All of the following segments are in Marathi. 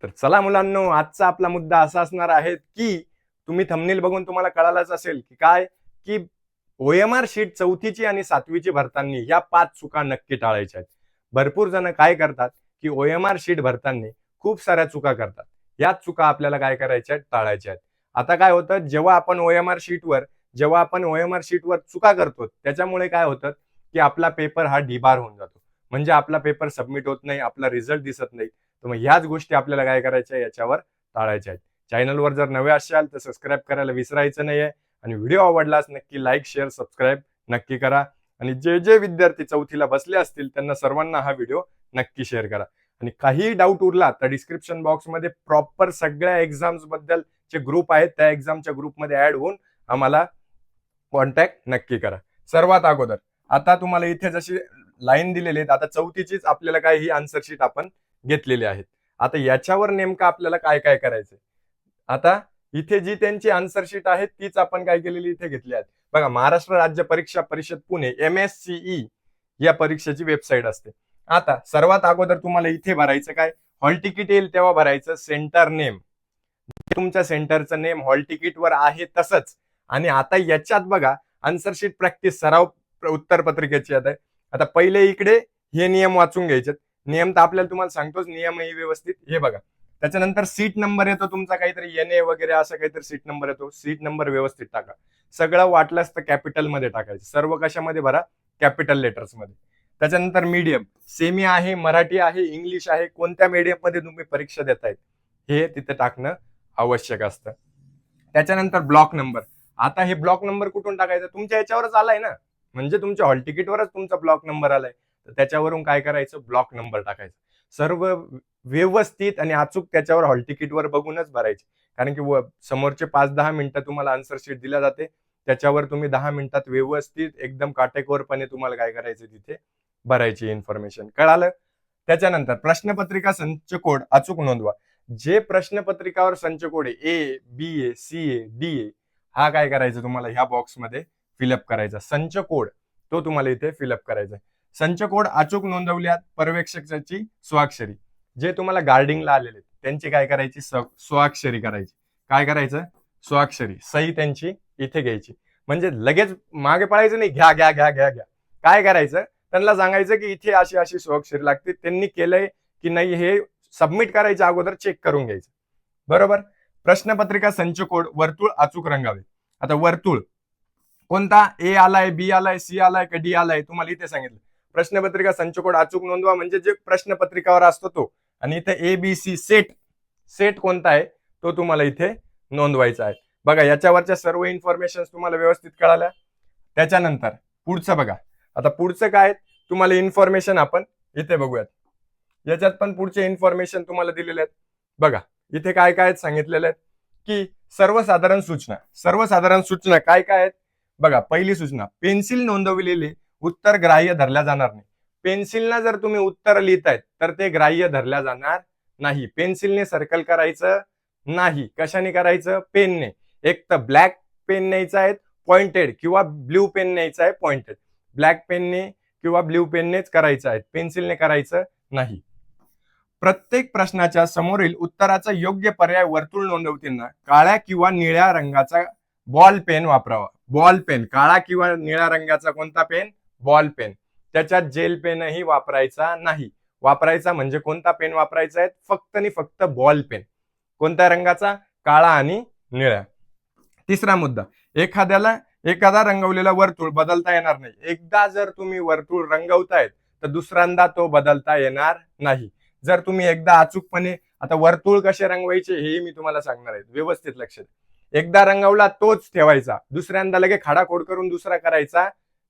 तर चला मुलांनो, आजचा आपला मुद्दा असा असणार आहे की तुम्ही थंबनेल बघून तुम्हाला कळालंच असेल की काय की ओएमआर शीट चौथीची आणि सातवीची भरताना या 5 चुका नक्की टाळायच्या आहेत. भरपूर जण काय करतात की ओएमआर शीट भरताना खूप साऱ्या चुका करतात. याच चुका आपल्याला काय करायच्या आहेत, टाळायच्या आहेत. आता काय होतं, जेव्हा आपण ओएमआर शीटवर चुका करतो त्याच्यामुळे काय होतं की आपला पेपर हा डिबार होऊन जातो. म्हणजे आपला पेपर सबमिट होत नाही, आपला रिझल्ट दिसत नाही. तर मग ह्याच गोष्टी आपल्याला काय करायच्या याच्यावर टाळायच्या आहेत. चॅनलवर जर नवे असाल तर सबस्क्राईब करायला विसरायचं नाहीये आणि व्हिडिओ आवडलास नक्की लाईक शेअर सबस्क्राईब नक्की करा. आणि जे जे विद्यार्थी चौथीला बसले असतील त्यांना सर्वांना हा व्हिडिओ नक्की शेअर करा. आणि काही डाऊट उरला तर डिस्क्रिप्शन बॉक्समध्ये प्रॉपर सगळ्या एक्झाम्स बद्दलचे ग्रुप आहेत, त्या एक्झामच्या ग्रुपमध्ये ऍड होऊन आम्हाला कॉन्टॅक्ट नक्की करा. सर्वात अगोदर आता तुम्हाला इथे जशी लाईन दिलेली आहेत, आता चौथीचीच आपल्याला काय ही आन्सर शीट आपण घेतलेली आहेत. आता याच्यावर नेमकं आपल्याला काय काय करायचंय. आता इथे जी त्यांची आन्सर शीट आहे तीच आपण काय केलेली इथे घेतली आहे. बघा, महाराष्ट्र राज्य परीक्षा परिषद पुणे MSCE या परीक्षेची वेबसाईट असते. आता सर्वात अगोदर तुम्हाला इथे भरायचं काय, हॉल तिकीट येईल तेव्हा भरायचं सेंटर नेम. तुमच्या सेंटरचं नेम हॉल तिकीटवर आहे तसंच. आणि आता याच्यात बघा आन्सर शीट प्रॅक्टिस सराव उत्तर पत्रिकेची आहे. आता पहिले इकडे हे नियम वाचून घ्यायचे. नियम तर आपल्याला तुम्हाला सांगतोच, नियमही व्यवस्थित हे बघा. त्याच्यानंतर सीट नंबर येतो तुमचा काहीतरी NA वगैरे असं काहीतरी सीट नंबर येतो. सीट नंबर व्यवस्थित टाका. सगळं वाटलंच तर कॅपिटल मध्ये टाकायचं. सर्व कशामध्ये भरा, कॅपिटल लेटर्स मध्ये. त्याच्यानंतर मीडियम सेमी आहे, मराठी आहे, इंग्लिश आहे, कोणत्या मीडियम मध्ये तुम्ही परीक्षा देतायत हे तिथे टाकणं आवश्यक असतं. त्याच्यानंतर ब्लॉक नंबर. आता हे ब्लॉक नंबर कुठून टाकायचा, तुमच्या याच्यावरच आलाय ना, म्हणजे तुमच्या हॉल तिकीटवरच तुमचा ब्लॉक नंबर आलाय. तर त्याच्यावरून काय करायचं, ब्लॉक नंबर टाकायचा. सर्व व्यवस्थित आणि अचूक त्याच्यावर हॉल तिकीटवर बघूनच भरायचे. कारण की समोरचे 5-10 मिनिटं तुम्हाला आन्सर शीट दिल्या जाते, त्याच्यावर तुम्ही 10 मिनिटात व्यवस्थित एकदम काटेकोरपणे तुम्हाला काय करायचं तिथे भरायची इन्फॉर्मेशन. कळालं. त्याच्यानंतर प्रश्नपत्रिका संच कोड अचूक नोंदवा. जे प्रश्नपत्रिकावर संच कोड आहे A, BA, CA, DA हा काय करायचा तुम्हाला ह्या बॉक्समध्ये फिलअप करायचा. संच कोड तो तुम्हाला इथे फिलअप करायचा. संच कोड अचूक नोंदवल्यात पर्यवेक्षकाची स्वाक्षरी. जे तुम्हाला गार्डिंगला आलेले त्यांची काय करायची, स्वाक्षरी करायची. काय करायचं, स्वाक्षरी सही त्यांची इथे घ्यायची. म्हणजे लगेच मागे पळायचं नाही, घ्या घ्या घ्या घ्या घ्या. काय करायचं, त्यांना सांगायचं की इथे अशी अशी स्वाक्षरी लागते, त्यांनी केलंय की नाही हे सबमिट करायच्या अगोदर चेक करून घ्यायचं. बरोबर. प्रश्नपत्रिका संच कोड वर्तुळ अचूक रंगावे. आता वर्तुळ कोणता, A आलाय, B आलाय, C आलाय का D आलाय तुम्हाला इथे सांगितलं. प्रश्नपत्रिका संच कोड अचूक नोंदवा म्हणजे जे प्रश्नपत्रिकावर असतो तो. आणि इथे ABC सेट कोणता आहे तो तुम्हाला इथे नोंदवायचा आहे. बघा याच्यावरच्या सर्व इन्फॉर्मेशन तुम्हाला व्यवस्थित कळाल्या. त्याच्यानंतर पुढचं बघा. आता पुढचं काय तुम्हाला इन्फॉर्मेशन आपण इथे बघूयात. याच्यात पण पुढचे इन्फॉर्मेशन तुम्हाला दिलेले आहेत. बघा इथे काय काय सांगितलेले आहेत की सर्वसाधारण सूचना काय काय आहेत. बघा पहिली सूचना, पेन्सिल नोंदवलेले उत्तर ग्राह्य धरल्या जाणार नाही. पेन्सिलना जर तुम्ही उत्तर लिहितायत तर ते ग्राह्य धरल्या जाणार नाही. पेन्सिलने सर्कल करायचं नाही. कशाने करायचं, पेनने. एक तर ब्लॅक पेन न्यायचा आहे पॉइंटेड किंवा ब्ल्यू पेन न्यायचा आहे पॉइंटेड. ब्लॅक पेनने किंवा ब्ल्यू पेननेच करायचं आहे, पेन्सिलने करायचं नाही. प्रत्येक प्रश्नाच्या समोरील उत्तराचा योग्य पर्याय वर्तुळ नोंदवताना काळ्या किंवा निळ्या रंगाचा बॉल पेन वापरावा. बॉल पेन, काळा किंवा निळ्या रंगाचा कोणता पेन, बॉल पेन. त्याच्यात जेल पेनही वापरायचा नाही. वापरायचा म्हणजे कोणता पेन वापरायचा आहे, फक्त आणि फक्त बॉल पेन. कोणत्या रंगाचा, काळा आणि निळ्या. तिसरा मुद्दा, एखादा रंगवलेला वर्तुळ बदलता येणार नाही. एकदा जर तुम्ही वर्तुळ रंगवतायत तर दुसऱ्यांदा तो बदलता येणार नाही. जर तुम्ही एकदा अचूकपणे, आता वर्तुळ कसे रंगवायचे हे मी तुम्हाला सांगणार आहे, व्यवस्थित लक्ष द्या. एकदा रंगवला तोच ठेवायचा, दुसऱ्यांदा लगे खाडाखोड करून दुसरा करायचा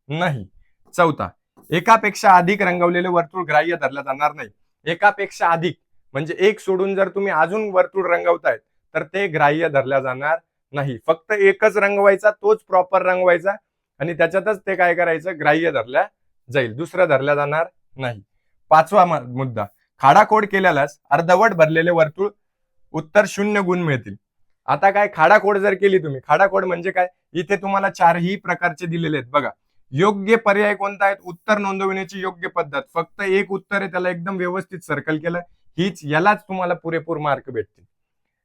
नाही. चौथा, एकापेक्षा अधिक रंगवलेले वर्तुळ ग्राह्य धरल्या जाणार नाही. एकापेक्षा अधिक म्हणजे एक सोडून जर तुम्ही अजून वर्तुळ रंगवतायत तर ते ग्राह्य धरल्या जाणार नाही. फक्त एकच रंगवायचा, तोच प्रॉपर रंगवायचा आणि त्याच्यातच ते काय करायचं, ग्राह्य धरल्या जाईल, दुसरं धरल्या जाणार नाही. पाचवा मुद्दा, खाडाखोड केल्यालाच अर्धवट भरलेले वर्तुळ उत्तर 0 गुण मिळतील. आता काय, खाडाखोड जर केली तुम्ही, खाडाखोड म्हणजे काय, इथे तुम्हाला 4ही प्रकारचे दिलेले आहेत. बघा योग्य पर्याय कोणता आहे, उत्तर नोंदवण्याची योग्य पद्धत. फक्त एक उत्तर आहे त्याला एकदम व्यवस्थित सर्कल केलं. यालाच तुम्हाला पुरेपूर मार्क भेटतील.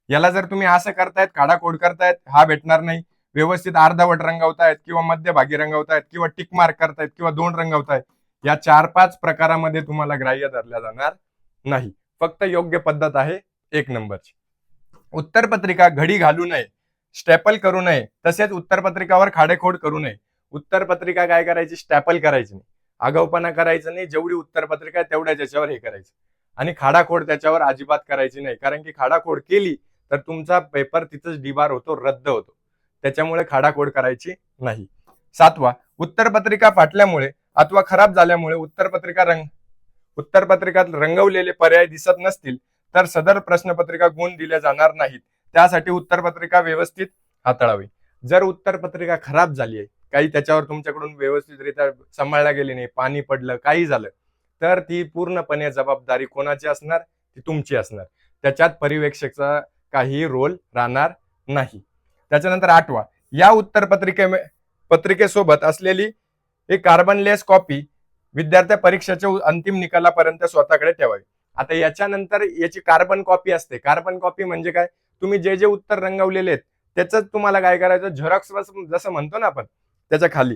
याला जर तुम्ही असं करतायत, खाडाखोड करतायत, हा भेटणार नाही. व्यवस्थित अर्धवट रंगवतायत किंवा मध्यभागी रंगवतायत किंवा टिक मार्क करतायत किंवा 2 रंगवतायत, या 4-5 प्रकारामध्ये तुम्हाला ग्राह्य धरल्या जाणार नाही. फक्त योग्य पद्धत आहे 1 नंबरची. उत्तरपत्रिका घडी घालू नये, स्टॅपल करू नये, तसेच उत्तरपत्रिकावर खाडेखोड करू नये. उत्तरपत्रिका काय करायची? स्टॅपल करायची नाही, आगाऊपणा करायचं नाही. जेवढी उत्तरपत्रिका आहे तेवढ्या त्याच्यावर हे करायचं, आणि खाडाखोड त्याच्यावर अजिबात करायची नाही. कारण की खाडाखोड केली तर तुमचा पेपर तिथंच डिबार होतो, रद्द होतो. त्याच्यामुळे खाडाखोड करायची नाही. 7वा, उत्तरपत्रिका फाटल्यामुळे अथवा खराब झाल्यामुळे उत्तरपत्रिकात रंगवलेले पर्याय दिसत नसतील तर सदर प्रश्नपत्रिका गुण दिले जाणार नाहीत. त्यासाठी उत्तरपत्रिका व्यवस्थित हाताळावी. जर उत्तरपत्रिका खराब झाली आहे, काही त्याच्यावर तुमच्याकडून व्यवस्थितरित्या सांभाळल्या गेली नाही, पाणी पडलं, काही झालं, तर ती पूर्णपणे जबाबदारी कोणाची असणार? ती तुमची असणार. त्याच्यात पर्यवेक्षकाचा काही रोल राहणार नाही. त्याच्यानंतर 8वा, या पत्रिकेसोबत असलेली एक कार्बनलेस कॉपी विद्यार्थ्या परीक्षेच्या अंतिम निकालापर्यंत स्वतःकडे ठेवावी. आता याच्यानंतर याची कार्बन कॉपी असते. कार्बन कॉपी म्हणजे काय? तुम्ही जे जे उत्तर रंगवलेले आहेत त्याच तुम्हाला काय करायचं? झेरॉक्स जसं म्हणतो ना आपण, त्याच्या खाली,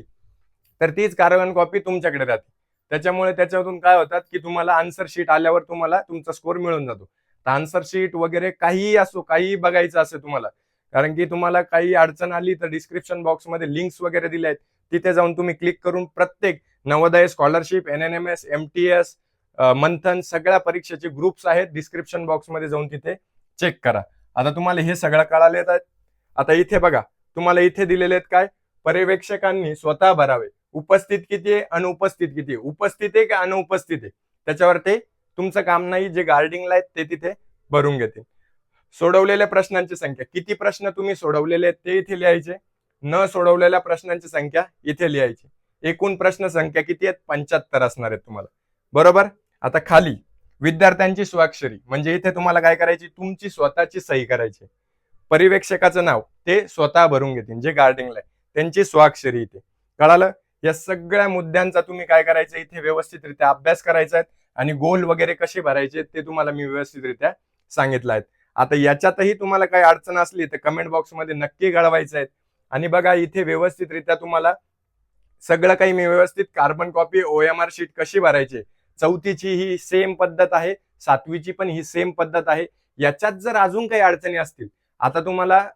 तर तीच कार्बन कॉपी तुमच्याकडे राहते. त्याच्यामुळे त्याच्यातून काय होतात की तुम्हाला आन्सर शीट आल्यावर तुम्हाला तुमचा स्कोर मिळून जातो. आन्सर शीट वगैरे काहीही असो, काहीही बघायचं असेल तुम्हाला, कारण की तुम्हाला काही अडचण आली तर डिस्क्रिप्शन बॉक्समध्ये लिंक्स वगैरे दिल्या आहेत, तिथे जाऊन तुम्ही क्लिक करून प्रत्येक नवोदय स्कॉलरशिप, NNMS, MTS, मंथन, सगळ्या परीक्षेचे ग्रुप्स आहेत, डिस्क्रिप्शन बॉक्समध्ये जाऊन तिथे चेक करा. आता तुम्हाला हे सगळं कळाले आहेत. आता इथे बघा, तुम्हाला इथे दिलेले आहेत काय? पर्यवेक्षकांनी स्वतः भरावे. उपस्थित किती आहे, अनुपस्थित किती आहे, उपस्थित आहे का अनुपस्थित आहे, त्याच्यावर ते तुमचं काम नाही. जे गार्डिंगला आहेत ते तिथे भरून घेतील. सोडवलेल्या प्रश्नांची संख्या, किती प्रश्न तुम्ही सोडवलेले आहेत ते इथे लिहायचे. न सोडवलेल्या प्रश्नांची संख्या इथे लिहायची. एकूण प्रश्न संख्या किती आहेत? 75 असणार आहेत तुम्हाला, बरोबर. आता खाली विद्यार्थ्यांची स्वाक्षरी, म्हणजे इथे तुम्हाला काय करायची? तुमची स्वतःची सही करायची. पर्यवेक्षकाचं नाव ते स्वतः भरून घेतील, जे गार्डिंगला आहे त्यांची स्वाक्षरी इथे. कळालं? या सगळ्या मुद्द्यांचा तुम्ही काय करायचं? इथे व्यवस्थितरित्या अभ्यास करायचा आहे, आणि गोल वगैरे कसे भरायचे ते तुम्हाला मी व्यवस्थितरित्या सांगितलं आहे. आता याच्यातही तुम्हाला काही अडचण असली तर कमेंट बॉक्समध्ये नक्की कळवायचं आहे. आणि बघा, इथे व्यवस्थितरित्या तुम्हाला सगळं काही मी व्यवस्थित कार्बन कॉपी, OMR शीट कशी भरायची, 4थीची ही सेम पद्धत आहे, 7वीची पण ही सेम पद्धत आहे. याच्यात जर अजून काही अडचणी असतील, आता तुम्हाला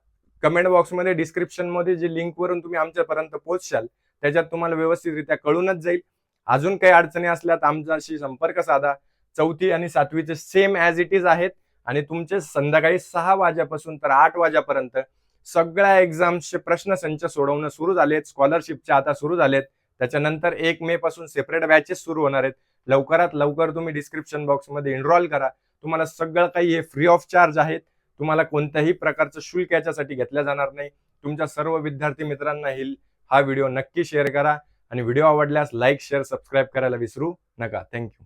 कमेंट बॉक्समध्ये, डिस्क्रिप्शन मध्ये जे लिंक वरून तुम्ही आमच्यापर्यंत पोहोचशाल त्याच्यात तुम्हाला व्यवस्थितरित्या कळूनच जाईल. अजून काही अडचणी असल्या तर आमच्याशी संपर्क साधा. 4थी आणि 7वीचे सेम ॲज इट इज आहेत, आणि तुमचे संध्याकाळी 6 वाजेपासून तर 8 वाजेपर्यंत सगळ्या एक्झाम्सचे प्रश्नसंच सोडवणं सुरू झालेत. स्कॉलरशिपचे आता सुरू झालेत. त्याच्यानंतर 1 मे पासून सेपरेट बॅचेस सुरू होणार आहेत. लवकरात लवकर तुम्ही डिस्क्रिप्शन बॉक्समध्ये एनरोल करा. तुम्हाला सगळं काही हे फ्री ऑफ चार्ज आहेत. तुम्हाला कोणत्याही प्रकारचं शुल्क याच्यासाठी घेतलं जाणार नाही. तुमच्या सर्व विद्यार्थी मित्रांना हा व्हिडिओ नक्की शेअर करा, आणि व्हिडिओ आवडल्यास लाईक, शेअर, सबस्क्राईब करायला विसरू नका. थँक्यू.